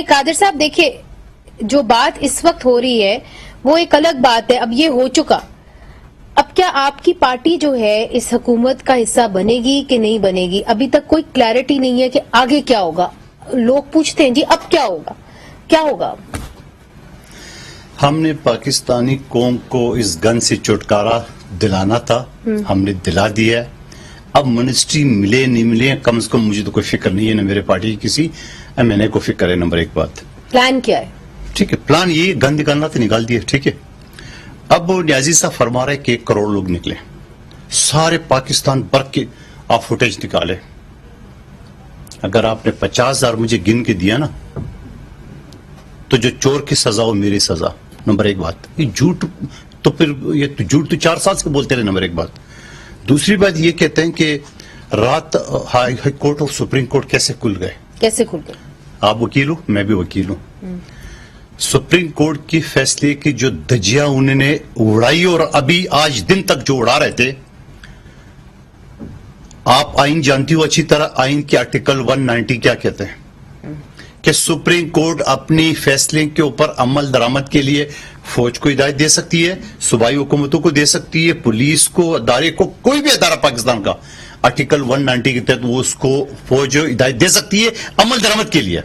قادر صاحب دیکھیں، جو بات اس وقت ہو رہی ہے وہ ایک الگ بات ہے، اب یہ ہو چکا. اب کیا آپ کی پارٹی جو ہے اس حکومت کا حصہ بنے گی کہ نہیں بنے گی؟ ابھی تک کوئی کلیئرٹی نہیں ہے کہ آگے کیا ہوگا. لوگ پوچھتے ہیں جی اب کیا ہوگا، کیا ہوگا؟ ہم نے پاکستانی قوم کو اس گن سے چھٹکارا دلانا تھا، ہم نے دلا دیا ہے. اب منسٹری ملے نہیں ملے، کم از کم مجھے تو کوئی فکر نہیں ہے، نہ میرے پارٹی کی کسی میں نے کوئی فکر ہے. نمبر ایک بات، پلان کیا ہے؟ ٹھیک ہے، پلان یہ گن نکالنا تو نکال دیا، ٹھیک ہے. اب نیازی صاحب فرما رہے کہ 1 کروڑ لوگ نکلے، سارے پاکستان بھر کے آپ فوٹیج نکالے. اگر آپ نے 50,000 مجھے گن کے دیا نا تو جو چور کی سزا ہو میری سزا. نمبر ایک بات، یہ جھوٹ تو پھر یہ جھوٹ تو 4 سال سے بولتے رہے. نمبر ایک بات. دوسری بات یہ کہتے ہیں کہ رات ہائی کورٹ اور سپریم کورٹ کیسے کھل گئے؟ کیسے کھل گئے؟ آپ وکیل ہو، میں بھی وکیل ہوں. سپریم کورٹ کی فیصلے کی جو دھجیاں انہوں نے اڑائی اور ابھی آج دن تک جو اڑا رہے تھے، آپ آئین جانتی ہو اچھی طرح. آئین کے آرٹیکل 190 کیا کہتے ہیں کہ سپریم کورٹ اپنی فیصلے کے اوپر عمل درآمد کے لیے فوج کو ہدایت دے سکتی ہے، صوبائی حکومتوں کو دے سکتی ہے، پولیس کو، ادارے کو، کوئی بھی ادارہ پاکستان کا آرٹیکل 190 کے تحت وہ اس کو فوج ہدایت دے سکتی ہے عمل درآمد کے لیے.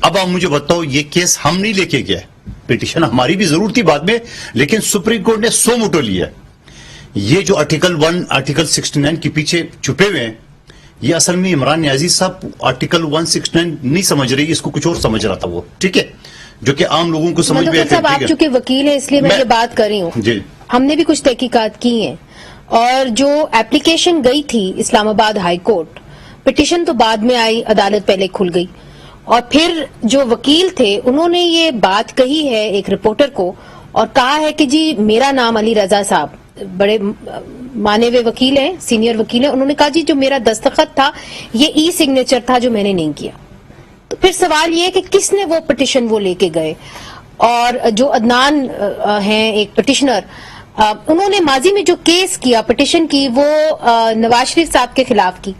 اب آپ مجھے بتاؤ، یہ کیس ہم نہیں لے کے گئے، پٹیشن ہماری بھی ضرور تھی بعد میں، لیکن سپریم کورٹ نے 100 موٹو لیا. یہ جو آرٹیکل 69 کے پیچھے چھپے ہوئے ہیں، یہ اصل میں عمران نیازی صاحب آرٹیکل 169 نہیں سمجھ رہی، اس کو کچھ اور سمجھ رہا تھا وہ، ٹھیک ہے، جو کہ عام لوگوں کو سمجھ میں صاحب آپ چونکہ وکیل ہیں اس لیے میں یہ بات کر رہی ہوں. جی، ہم نے بھی کچھ تحقیقات کی ہیں، اور جو ایپلیکیشن گئی تھی اسلام آباد ہائی کورٹ، پٹیشن تو بعد میں آئی، عدالت پہلے کھل گئی، اور پھر جو وکیل تھے انہوں نے یہ بات کہی ہے ایک رپورٹر کو، اور کہا ہے کہ جی میرا نام علی رضا صاحب بڑے مانے ہوئے وکیل ہیں، سینئر وکیل ہیں، انہوں نے کہا جی جو میرا دستخط تھا یہ ای سگنیچر تھا جو میں نے نہیں کیا. تو پھر سوال یہ ہے کہ کس نے وہ پٹیشن وہ لے کے گئے؟ اور جو عدنان ہیں ایک پٹیشنر، انہوں نے ماضی میں جو کیس کیا، پٹیشن کی، وہ نواز شریف صاحب کے خلاف کی،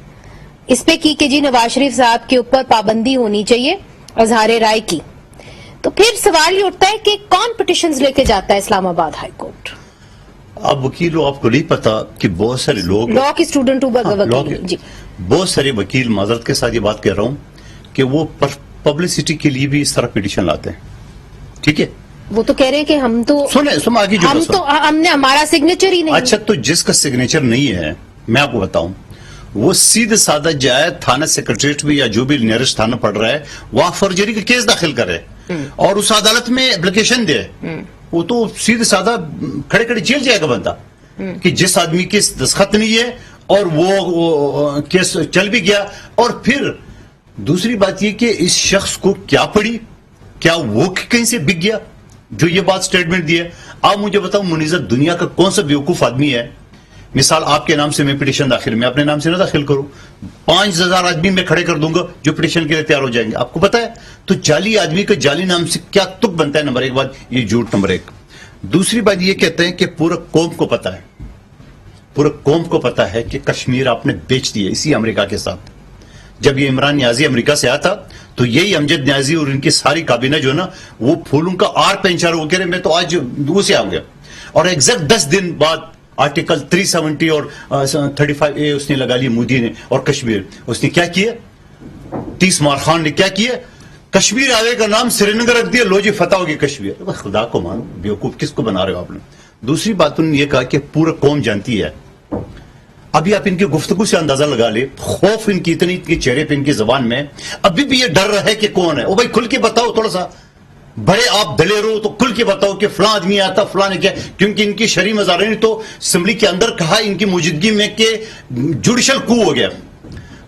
اس پہ کی کہ جی نواز شریف صاحب کے اوپر پابندی ہونی چاہیے اظہار رائے کی. تو پھر سوال یہ اٹھتا ہے کہ کون پٹیشنز لے کے جاتا ہے اسلام آباد ہائی کورٹ؟ اب وکیل ہو، آپ کو نہیں پتا کہ بہت سارے لوگ لا کی اسٹوڈنٹ جی، بہت سارے وکیل، معذرت کے ساتھ یہ بات کہہ رہا ہوں کہ وہ پبلسٹی کے لیے بھی اس طرح پٹیشن لاتے ہیں، ٹھیک ہے. وہ تو کہہ رہے ہیں کہ ہم تو سن آگے جو ہم نے ہمارا سگنیچر ہی نہیں. اچھا، تو جس کا سگنیچر نہیں ہے، میں آپ کو بتاؤں، وہ سیدھے سادہ جائے تھانہ سیکرٹریٹ میں یا جو بھی نیئرسٹ تھانہ پڑ رہا ہے وہاں فرجری کا کیس داخل کرے اور اس عدالت میں اپلیکیشن دے. وہ تو سیدھے سادہ کھڑے کھڑے جیل جائے گا بندہ کہ جس آدمی کے دستخط نہیں ہے اور وہ کیس چل بھی گیا. اور پھر دوسری بات یہ کہ اس شخص کو کیا پڑی، کیا وہ کہیں سے بک گیا جو یہ بات سٹیٹمنٹ دی ہے؟ آپ مجھے بتاؤ منیزت، دنیا کا کون سا بیوقوف آدمی ہے، مثال آپ کے نام سے میں پٹیشن داخل، میں اپنے نام سے نہ داخل کروں، 5,000 آدمی میں کھڑے کر دوں گا جو پٹیشن کے لیے تیار ہو جائیں گے. آپ کو پتا ہے تو جعلی آدمی کا جعلی نام سے کیا تک بنتا ہے؟ نمبر ایک بات یہ جھوٹ. نمبر ایک. دوسری بات یہ کہتے ہیں کہ پورا قوم کو پتا ہے، پورا قوم کو پتا ہے کہ کشمیر آپ نے بیچ دی ہے اسی امریکہ کے ساتھ. جب یہ عمران نیازی امریکہ سے آیا تھا تو یہی امجد نیازی اور ان کی ساری کابینہ جو ہے نا وہ پھولوں کا آر پہنچا رہے، وہ کہہ رہے میں تو آج وہ سے آؤں گا. اور ایگزیکٹ 10 دن بعد آرٹیکل 370 اور 35A اس نے لگا لی مودی نے. اور کشمیر اس نے کیا کیا، 30 مار خان نے کیا کیا، کشمیر آگے کا نام سری نگر رکھ دیا، لو جی فتح ہوگی کشمیر. خدا کو مانو، بیوقوف کس کو بنا رہے ہو آپ نے. دوسری بات انہوں نے یہ کہا کہ پورا قوم جانتی ہے. ابھی آپ ان کی گفتگو سے اندازہ لگا لے، خوف ان کی اتنی کے چہرے پہ، ان کی زبان میں ابھی بھی یہ ڈر رہا ہے کہ کون ہے. او بھائی کھل کے بتاؤ، تھوڑا سا بڑے آپ دلیر ہو تو کھل کے بتاؤ کہ فلاں آدمی آتا، فلاں نے کیا. کیونکہ ان کی شرعی مظاہرین تو اسمبلی کے اندر کہا ان کی موجودگی میں کہ جوڈیشل کو ہو گیا.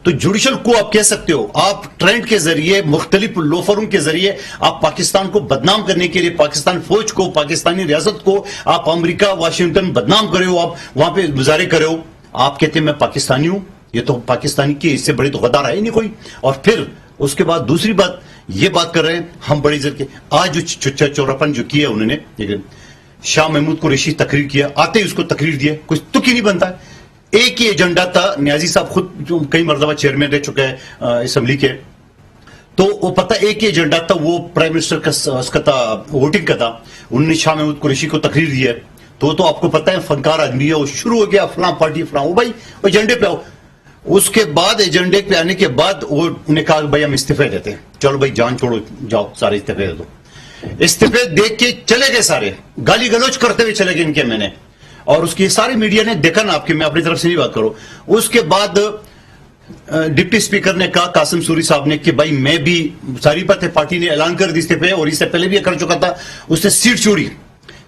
تو جوڈیشل کو آپ کہہ سکتے ہو، آپ ٹرینڈ کے ذریعے، مختلف لوفروں کے ذریعے آپ پاکستان کو بدنام کرنے کے لیے، پاکستان فوج کو، پاکستانی ریاست کو آپ امریکہ، واشنگٹن بدنام کرے ہو، آپ وہاں پہ مظاہرے کرے ہو. آپ کہتے ہیں میں پاکستانی ہوں، یہ تو پاکستانی کی اس سے بڑی تو غدار ہے ہی نہیں کوئی. اور پھر اس کے بعد دوسری بات یہ بات کر رہے ہیں ہم بڑی عزت کے. آج جو چچا چوراپن جو کیا انہوں نے، شاہ محمود قریشی تقریر کیا، آتے ہی اس کو تقریر دیا، کچھ تک ہی نہیں بنتا. ایک ہی ایجنڈا تھا. نیازی صاحب خود جو کئی مرتبہ چیئرمین رہ چکے ہیں اسمبلی کے، تو وہ پتہ ایک ہی ایجنڈا تھا, وہ پرائم منسٹر کا اس کا تھا, ووٹنگ کا تھا. انہوں نے شاہ محمود قریشی کو تقریر دی ہے, تو آپ کو پتہ ہے فنکار آدمی ہے, وہ شروع ہو گیا فلاں پارٹی فلاں, وہ بھائی وہ ایجنڈے پہ آؤ. اس کے بعد ایجنڈے پہ آنے کے بعد وہ نے کہا بھائی ہم استعفے دیتے ہیں, چلو بھائی جان چھوڑو جاؤ سارے استعفے دے دو. استعفے دیکھ کے چلے گئے سارے, گالی گلوچ کرتے ہوئے چلے گئے ان کے. میں نے اور اس کی ساری میڈیا نے دیکھا نا آپ کی, میں اپنی طرف سے نہیں بات کروں. اس کے بعد ڈپٹی اسپیکر نے کہا قاسم سوری صاحب نے کہ بھائی میں بھی, ساری بات ہے پارٹی نے اعلان کر دی استعفے, اور اس سے پہلے بھی کر چکا تھا. اس نے سیٹ چھوڑی.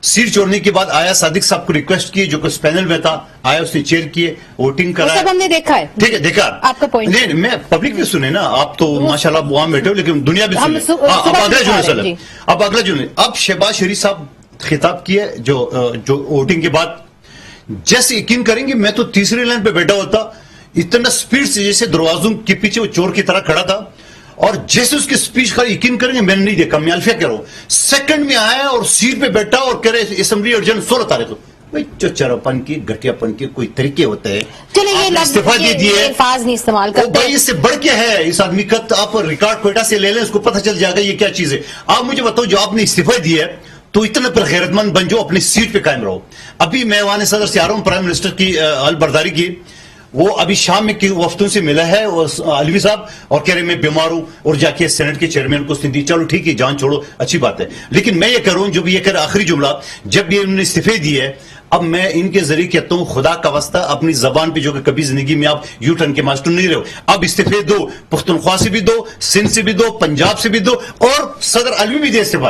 سیٹ چھوڑنے کے بعد آیا صادق صاحب کو ریکویسٹ کی, جو کہ اس پینل میں تھا, آیا اس نے چیئر کیے, ووٹنگ کرایا. ہم نے دیکھا ہے, ٹھیک ہے دیکھا آپ کا پوائنٹ. نہیں میں پبلک بھی سنے نا, آپ تو ماشاءاللہ وہاں بیٹھے ہو, لیکن دنیا بھی سنے. اب اگلا جو اب شہباز شریف صاحب خطاب کیے جو ووٹنگ کے بعد, جیسے یقین کریں گے میں تو تیسری لائن پہ بیٹھا ہوتا, اتنا سپیڈ سے جیسے دروازوں کے پیچھے وہ چور کی طرح کھڑا تھا, اور جیسے اس کی سپیچ کا یقین کریں گے میں نے نہیں دیکھا. میں الفیہ کہہ رہا ہوں, سیکنڈ میں آیا اور سیٹ پہ بیٹھا اور کہہ رہے اسمبلی ارجنٹ 16 تاریخ کو. بھائی چچراپن کی گھٹیا پن کے کوئی طریقے ہوتے ہیں. چلے یہ استعفیٰ دے دیے, الفاظ نہیں استعمال کرتے. بھائی اس سے بڑھ کے ہے اس آدمی کا, آپ ریکارڈ کوئٹہ سے لے لیں, اس کو پتہ چل جائے گا یہ کیا چیز ہے. آپ مجھے بتاؤ, جو آپ نے استعفیٰ دیا ہے تو اتنا پر غیرت مند بن جاؤ, اپنی سیٹ پہ قائم رہو. ابھی میں وہاں صدر سے آ رہا ہوں, پرائم منسٹر کی البرداری کی, وہ ابھی شام میں وفتوں سے ملا ہے علوی صاحب, اور کہہ رہے میں بیمار ہوں, اور جا کے سینٹ کے چیئرمین کو اس نے دی. چلو ٹھیک ہے جان چھوڑو, اچھی بات ہے. لیکن میں یہ کروں, جو بھی یہ کہہ رہا آخری جملہ, جب یہ انہوں نے استعفے دی ہے, اب میں ان کے ذریعے کہتا ہوں خدا کا واسطہ اپنی زبان پہ, جو کہ کبھی زندگی میں آپ یو ٹرن کے ماسٹر نہیں رہو, اب استعفے دو, پختونخوا سے بھی دو, سندھ سے بھی دو, پنجاب سے بھی دو, اور صدر علوی بھی دے استعفا.